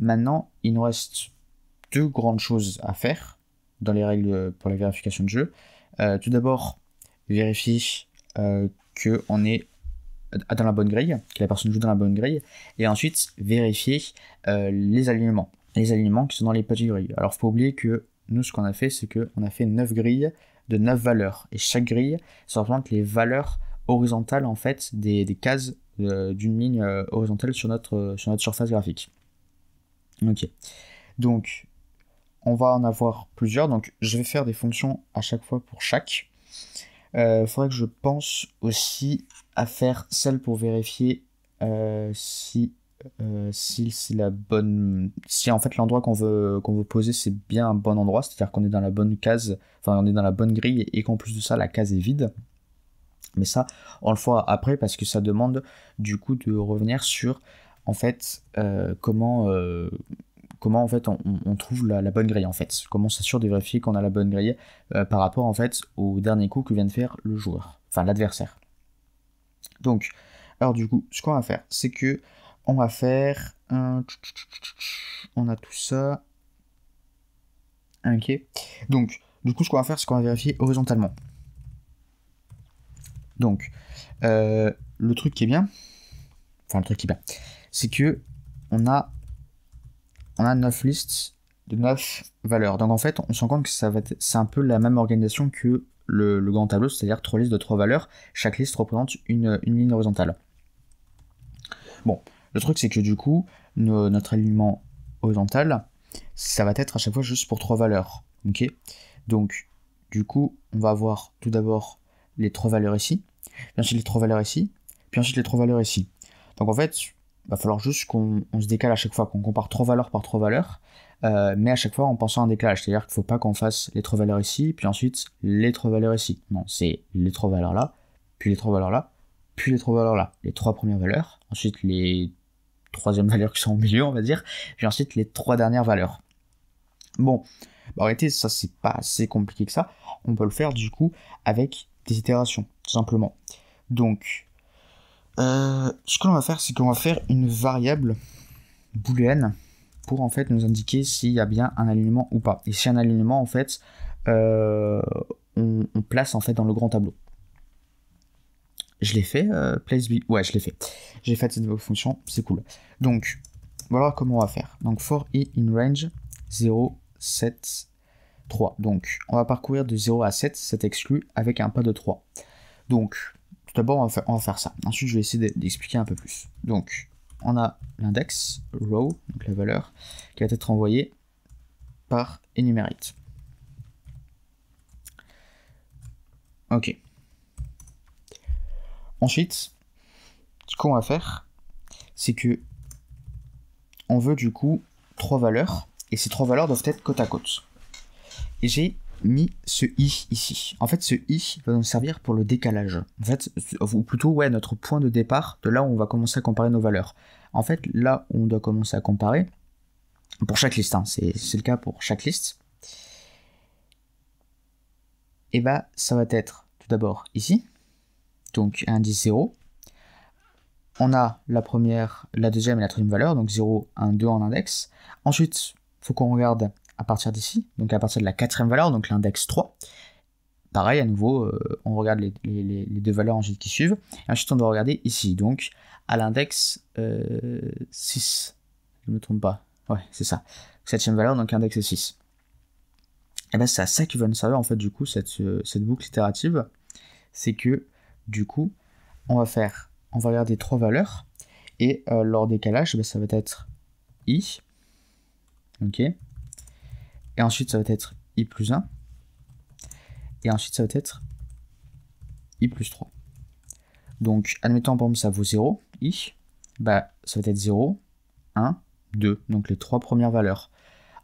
Maintenant, il nous reste deux grandes choses à faire dans les règles pour la vérification de jeu. Tout d'abord, vérifier qu'on est dans la bonne grille, que la personne joue dans la bonne grille, et ensuite vérifier les alignements qui sont dans les petites grilles. Alors faut pas oublier que nous, ce qu'on a fait, c'est qu'on a fait 9 grilles de 9 valeurs, et chaque grille, ça représente les valeurs horizontales en fait des cases d'une ligne horizontale sur notre surface graphique. Ok, donc on va en avoir plusieurs, donc je vais faire des fonctions à chaque fois pour chaque. Faudrait que je pense aussi à faire celle pour vérifier si la bonne, si en fait l'endroit qu'on veut poser c'est bien un bon endroit, c'est-à-dire qu'on est dans la bonne case, enfin on est dans la bonne grille et qu'en plus de ça la case est vide. Mais ça on le fera après parce que ça demande du coup de revenir sur en fait comment en fait on trouve la bonne grille en fait, comment on s'assure de vérifier qu'on a la bonne grille par rapport en fait au dernier coup que vient de faire le joueur, enfin l'adversaire. Donc, alors du coup, ce qu'on va faire, c'est que on va faire on a tout ça. Ok. Donc, du coup, ce qu'on va faire, c'est qu'on va vérifier horizontalement. Donc, le truc qui est bien, c'est que on a 9 listes de 9 valeurs. Donc en fait, on se rend compte que c'est un peu la même organisation que le grand tableau, c'est-à-dire 3 listes de 3 valeurs. Chaque liste représente une ligne horizontale. Bon, le truc c'est que du coup, notre alignement horizontal, ça va être à chaque fois juste pour 3 valeurs. Ok. Donc, du coup, on va avoir tout d'abord les 3 valeurs ici, puis ensuite les 3 valeurs ici, puis ensuite les 3 valeurs ici. Donc en fait, il va falloir juste qu'on se décale à chaque fois, qu'on compare 3 valeurs par 3 valeurs, mais à chaque fois en pensant à un décalage. C'est-à-dire qu'il ne faut pas qu'on fasse les 3 valeurs ici, puis ensuite les 3 valeurs ici. Non, c'est les 3 valeurs là, puis les 3 valeurs là, puis les 3 valeurs là. Les 3 premières valeurs, ensuite les troisièmes valeurs qui sont au milieu, on va dire, puis ensuite les 3 dernières valeurs. Bon, en réalité, ça c'est pas assez compliqué que ça. On peut le faire du coup avec des itérations, tout simplement. Donc, ce que l'on va faire, c'est qu'on va faire une variable booléenne pour en fait nous indiquer s'il y a bien un alignement ou pas. Et si un alignement, en fait, on place en fait dans le grand tableau. Je l'ai fait, place B. Ouais, je l'ai fait. J'ai fait cette fonction, c'est cool. Donc, voilà comment on va faire. Donc, for i in range 0, 7, 3. Donc, on va parcourir de 0 à 7, 7 exclu, avec un pas de 3. Donc, tout d'abord, on va faire ça. Ensuite, je vais essayer d'expliquer un peu plus. Donc, on a l'index, row, donc la valeur, qui va être envoyée par enumerate. Ok. Ensuite, ce qu'on va faire, c'est que on veut du coup 3 valeurs, et ces 3 valeurs doivent être côte à côte. Et j'ai mis ce i ici. En fait, ce i va nous servir pour le décalage. En fait, ou plutôt, ouais, notre point de départ, de là où on va commencer à comparer nos valeurs. En fait, là où on doit commencer à comparer, pour chaque liste, hein, c'est le cas pour chaque liste, et bah, ça va être tout d'abord ici, donc indice 0. On a la première, la deuxième et la troisième valeur, donc 0, 1, 2 en index. Ensuite, il faut qu'on regarde à partir d'ici, donc à partir de la quatrième valeur, donc l'index 3. Pareil, à nouveau, on regarde les deux valeurs ensuite qui suivent. Et ensuite, on doit regarder ici, donc à l'index 6. Je ne me trompe pas. Ouais, c'est ça. Septième valeur, donc index 6. Et bien, c'est à ça qui va nous servir, en fait, du coup, cette boucle itérative. C'est que, du coup, on va regarder 3 valeurs, et leur décalage, ça va être i. Ok. Et ensuite, ça va être i plus 1. Et ensuite, ça va être i plus 3. Donc, admettons, par exemple, ça vaut 0, i, bah, ça va être 0, 1, 2, donc les 3 premières valeurs.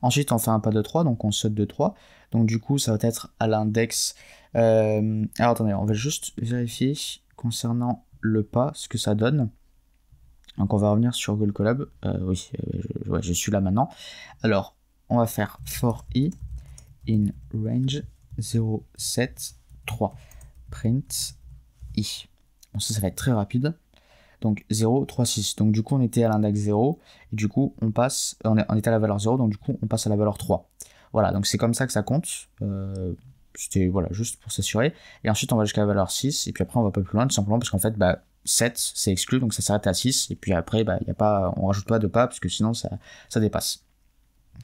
Ensuite, on fait un pas de 3, donc on saute de 3. Donc, du coup, ça va être à l'index... Alors, attendez, on va juste vérifier concernant le pas, ce que ça donne. Donc, on va revenir sur Google Colab. Oui, je suis là maintenant. Alors, on va faire for i in range 0, 7, 3. Print i. Bon, ça va être très rapide. Donc 0, 3, 6. Donc du coup, on était à l'index 0, et du coup, on était à la valeur 0, donc du coup, on passe à la valeur 3. Voilà, donc c'est comme ça que ça compte. C'était voilà, juste pour s'assurer. Et ensuite, on va jusqu'à la valeur 6, et puis après, on va pas plus loin, tout simplement parce qu'en fait, 7, c'est exclu, donc ça s'arrête à 6, et puis après, y a pas, on rajoute pas de pas, parce que sinon, ça dépasse.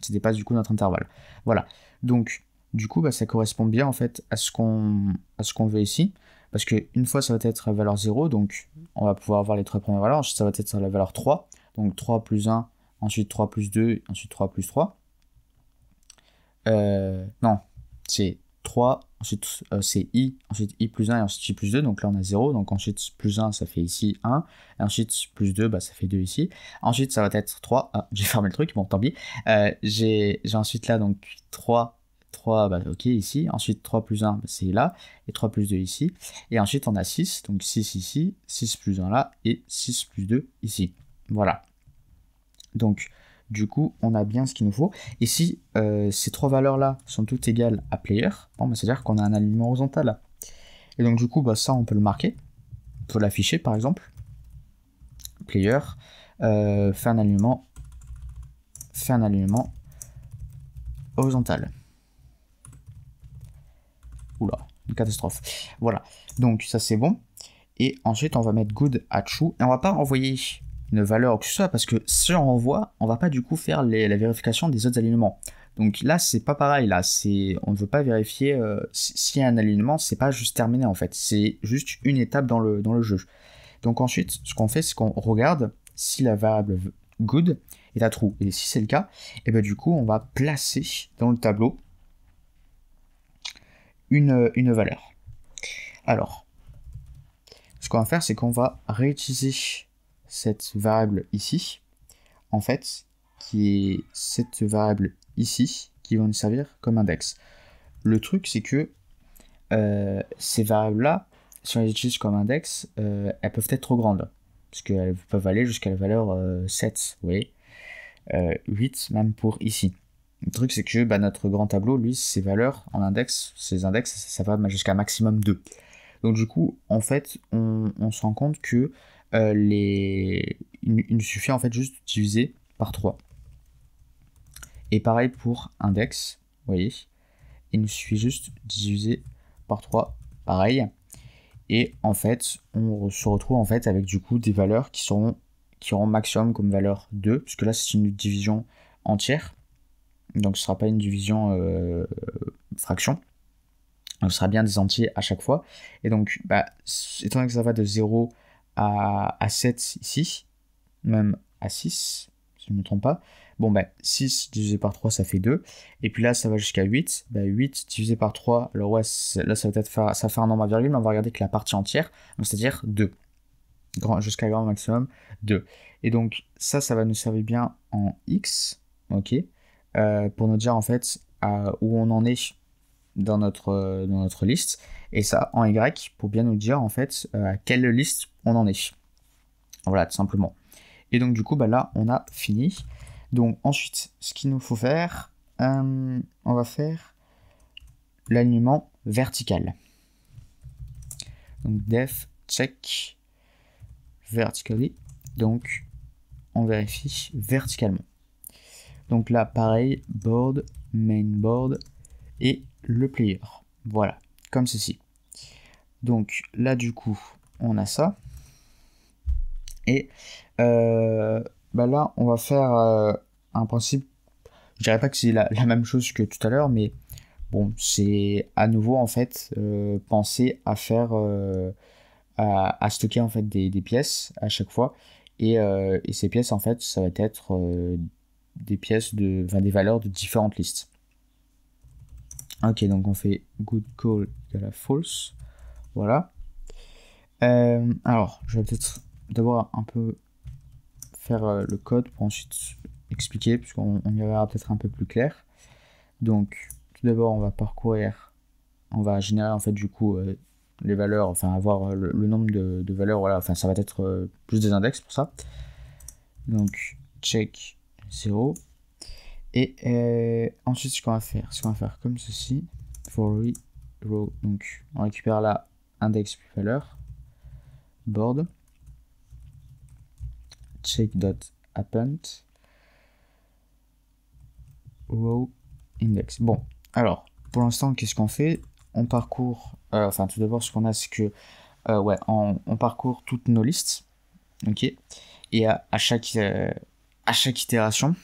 Ça dépasse du coup notre intervalle. Voilà. Donc, du coup, ça correspond bien en fait à ce qu'on veut ici. Parce qu'une fois, ça va être la valeur 0, donc on va pouvoir avoir les 3 premières valeurs. Ensuite, ça va être la valeur 3. Donc 3 plus 1, ensuite 3 plus 2, ensuite 3 plus 3. Non, c'est 3, ensuite c'est i, ensuite i plus 1 et ensuite i plus 2, donc là on a 0, donc ensuite plus 1 ça fait ici 1, et ensuite plus 2 ça fait 2 ici, ensuite ça va être 3, j'ai fermé le truc, bon tant pis, j'ai ensuite là donc 3, ok ici, ensuite 3 plus 1 c'est là, et 3 plus 2 ici, et ensuite on a 6, donc 6 ici, 6 plus 1 là, et 6 plus 2 ici, voilà. Donc du coup, on a bien ce qu'il nous faut. Et si ces 3 valeurs-là sont toutes égales à player, c'est-à-dire qu'on a un alignement horizontal là. Et donc du coup, ça, on peut le marquer. On peut l'afficher, par exemple. Player, fait un alignement horizontal. Oula, une catastrophe. Voilà, donc ça c'est bon. Et ensuite, on va mettre good at true. Et on va pas envoyer une valeur ou que ce soit, parce que si on renvoie, on va pas du coup faire la vérification des autres alignements. Donc là, c'est pas pareil, là, on ne veut pas vérifier s'il y a un alignement, c'est pas juste terminé en fait, c'est juste une étape dans le jeu. Donc ensuite, ce qu'on fait, c'est qu'on regarde si la variable good est à true. Et si c'est le cas, et du coup, on va placer dans le tableau une valeur. Alors, ce qu'on va faire, c'est qu'on va réutiliser cette variable ici, en fait, qui est cette variable ici, qui va nous servir comme index. Le truc, c'est que ces variables-là, si on les utilise comme index, elles peuvent être trop grandes, parce qu'elles peuvent aller jusqu'à la valeur 7, vous voyez, 8 même pour ici. Le truc, c'est que notre grand tableau, lui, ses valeurs en index, ses index, ça va jusqu'à maximum 2. Donc du coup, en fait, on se rend compte que il suffit en fait juste de diviser par 3. Et pareil pour index, vous voyez, il nous suffit juste de diviser par 3, pareil. Et en fait, on se retrouve en fait avec du coup des valeurs qui auront maximum comme valeur 2, puisque là c'est une division entière, donc ce ne sera pas une division fraction. Donc ce sera bien des entiers à chaque fois. Et donc, étant donné que ça va de 0 à 7 ici, même à 6, si je ne me trompe pas, 6 divisé par 3, ça fait 2. Et puis là, ça va jusqu'à 8. 8 divisé par 3, alors ouais, là, ça va faire un nombre à virgule, mais on va regarder que la partie entière, c'est-à-dire 2. Jusqu'à grand maximum, 2. Et donc, ça va nous servir bien en X, ok, pour nous dire en fait où on en est dans notre liste, et ça en Y pour bien nous dire en fait à quelle liste on en est. Voilà, tout simplement. Et donc du coup, là, on a fini. Donc ensuite, ce qu'il nous faut faire, on va faire l'alignement vertical. Donc def check vertically. Donc on vérifie verticalement. Donc là, pareil, board, main board et le player. Voilà, comme ceci. Donc là, du coup, on a ça. Et là, on va faire un principe. Je dirais pas que c'est la même chose que tout à l'heure, mais bon, c'est à nouveau en fait penser à faire à stocker en fait des pièces à chaque fois. Et ces pièces en fait, ça va être des pièces des valeurs de différentes listes. Ok, donc on fait good call égale à false. Voilà. Alors, je vais peut-être d'abord un peu faire le code pour ensuite expliquer, puisqu'on y verra peut-être un peu plus clair. Donc, tout d'abord, on va générer en fait du coup les valeurs, enfin avoir le nombre de valeurs, voilà, enfin ça va être plus des index pour ça. Donc, check 0. Et ensuite, ce qu'on va faire comme ceci, for row, donc on récupère la index plus valeur, board, check.append row index. Bon, alors, pour l'instant, qu'est-ce qu'on fait? On parcourt, enfin, tout d'abord, ce qu'on a, c'est que, ouais, on parcourt toutes nos listes, ok? Et à chaque itération,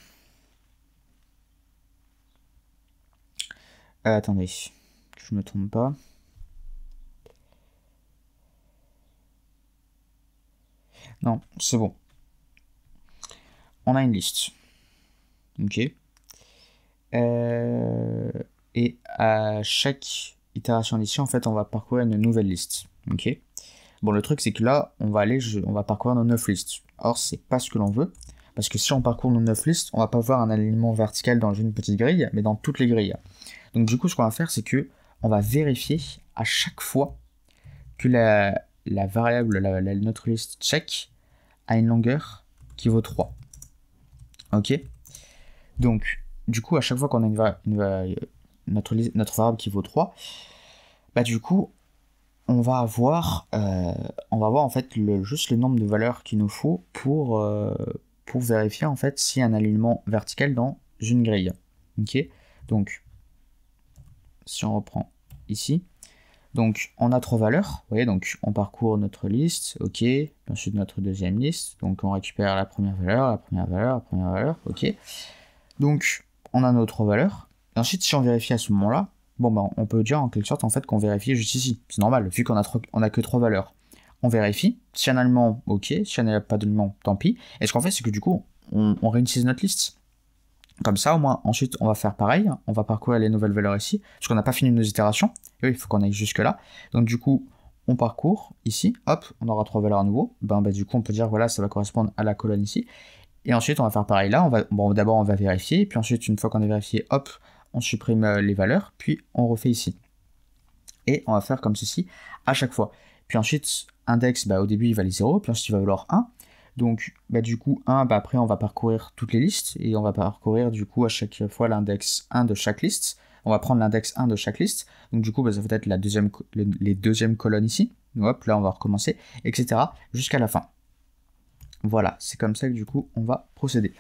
attendez, que je me trompe pas. Non, c'est bon. On a une liste, ok? Et à chaque itération d'ici, en fait, on va parcourir une nouvelle liste, ok? Bon, le truc, c'est que là, on va parcourir nos 9 listes. Or, c'est pas ce que l'on veut, parce que si on parcourt nos 9 listes, on va pas voir un alignement vertical dans une petite grille, mais dans toutes les grilles. Donc, du coup, ce qu'on va faire, c'est que on va vérifier à chaque fois que la variable, notre liste check, a une longueur qui vaut 3. Ok? Donc, du coup, à chaque fois qu'on a notre variable qui vaut 3, bah du coup, on va avoir en fait juste le nombre de valeurs qu'il nous faut pour vérifier en fait s'il y a un alignement vertical dans une grille. Ok? Donc, si on reprend ici, donc on a 3 valeurs, vous voyez, donc on parcourt notre liste, ok, ensuite notre deuxième liste, donc on récupère la première valeur, la première valeur, la première valeur, ok. Donc on a nos 3 valeurs, et ensuite si on vérifie à ce moment-là, bon ben on peut dire en quelque sorte en fait qu'on vérifie juste ici, c'est normal, vu qu'on a que 3 valeurs. On vérifie, si un alignement, ok, si on n'a pas d'alignement, tant pis, et ce qu'on fait c'est que du coup, on réinitialise notre liste. Comme ça, au moins, ensuite, on va faire pareil. On va parcourir les nouvelles valeurs ici, parce qu'on n'a pas fini nos itérations. Et oui, il faut qu'on aille jusque-là. Donc, du coup, on parcourt ici. Hop, on aura 3 valeurs à nouveau. Du coup, on peut dire, voilà, ça va correspondre à la colonne ici. Et ensuite, on va faire pareil là. D'abord, on va vérifier. Puis ensuite, une fois qu'on a vérifié, hop, on supprime les valeurs. Puis, on refait ici. Et on va faire comme ceci à chaque fois. Puis ensuite, index, au début, il valait 0. Puis ensuite, il va valoir 1. Donc, du coup, 1, après, on va parcourir toutes les listes, et on va parcourir, du coup, à chaque fois l'index 1 de chaque liste. On va prendre l'index 1 de chaque liste. Donc, du coup, ça va être les deuxièmes colonnes ici. Hop, là, on va recommencer, etc. jusqu'à la fin. Voilà, c'est comme ça que, du coup, on va procéder.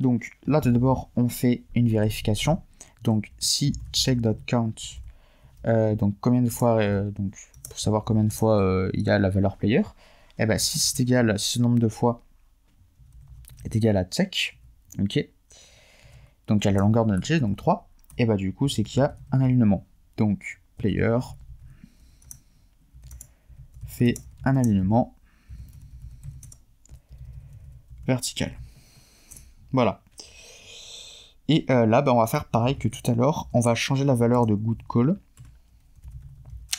Donc, là, tout d'abord, on fait une vérification. Donc, si check.count, donc, combien de fois, donc, pour savoir combien de fois il y a la valeur player, et si c'est égal, si ce nombre de fois est égal à check, ok, donc il y a la longueur de notre liste, donc 3, et du coup c'est qu'il y a un alignement. Donc player fait un alignement vertical. Voilà. Et là, on va faire pareil que tout à l'heure, on va changer la valeur de good call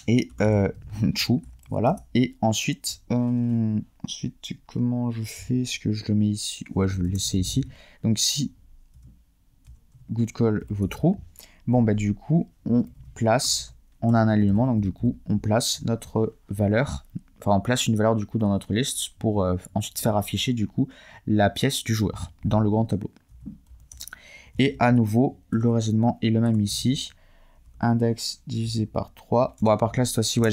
et true. Voilà, et ensuite, comment je fais? Est-ce que je le mets ici? Ouais, je vais le laisser ici. Donc, si good call vaut true, du coup, on a un alignement, donc du coup, on place notre valeur, enfin, on place une valeur du coup dans notre liste pour ensuite faire afficher du coup la pièce du joueur dans le grand tableau. Et à nouveau, le raisonnement est le même ici. Index divisé par 3. Bon, à part que là, cette fois-ci, ouais,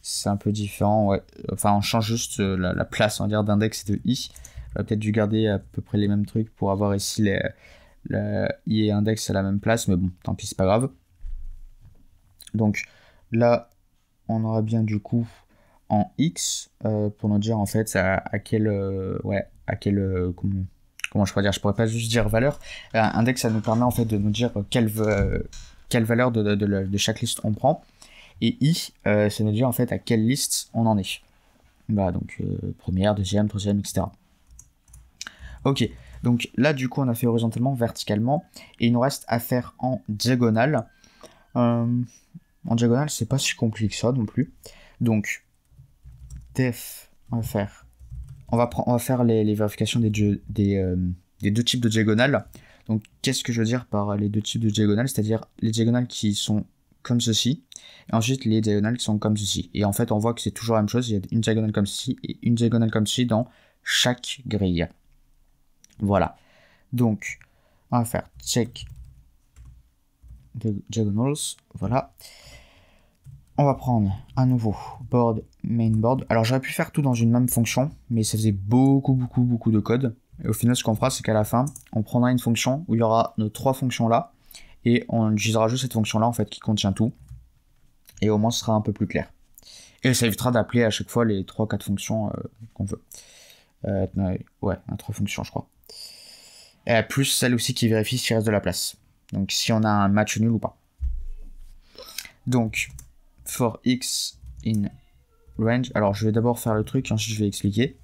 c'est un peu différent. Ouais. Enfin, on change juste la place, on va dire, d'index et de i. On a peut-être dû garder à peu près les mêmes trucs pour avoir ici i et index à la même place, mais bon, tant pis, c'est pas grave. Donc là, on aura bien du coup en x pour nous dire en fait à quel comment je pourrais dire, je pourrais pas juste dire valeur. Index, ça nous permet en fait de nous dire quelle valeur de chaque liste on prend, et i, ça nous dit en fait à quelle liste on en est. Donc première, deuxième, troisième, etc. Ok, donc là du coup on a fait horizontalement, verticalement, et il nous reste à faire en diagonale. En diagonale, c'est pas si compliqué que ça non plus. Donc def, on va faire les vérifications des deux types de diagonales. Donc, qu'est-ce que je veux dire par les deux types de diagonales? C'est-à-dire les diagonales qui sont comme ceci, et ensuite les diagonales qui sont comme ceci. Et en fait, on voit que c'est toujours la même chose. Il y a une diagonale comme ceci et une diagonale comme ceci dans chaque grille. Voilà. Donc, on va faire check the diagonals. Voilà. On va prendre un nouveau board, mainboard. Alors j'aurais pu faire tout dans une même fonction, mais ça faisait beaucoup de code. Et au final, ce qu'on fera, c'est qu'à la fin, on prendra une fonction où il y aura nos 3 fonctions là, et on utilisera juste cette fonction là en fait qui contient tout. Et au moins, ce sera un peu plus clair. Et ça évitera d'appeler à chaque fois les 3-4 fonctions qu'on veut. Ouais, 3 fonctions, je crois. Et plus celle aussi qui vérifie s'il reste de la place. Donc si on a un match nul ou pas. Donc, for x in range. Alors, je vais d'abord faire le truc, ensuite je vais expliquer.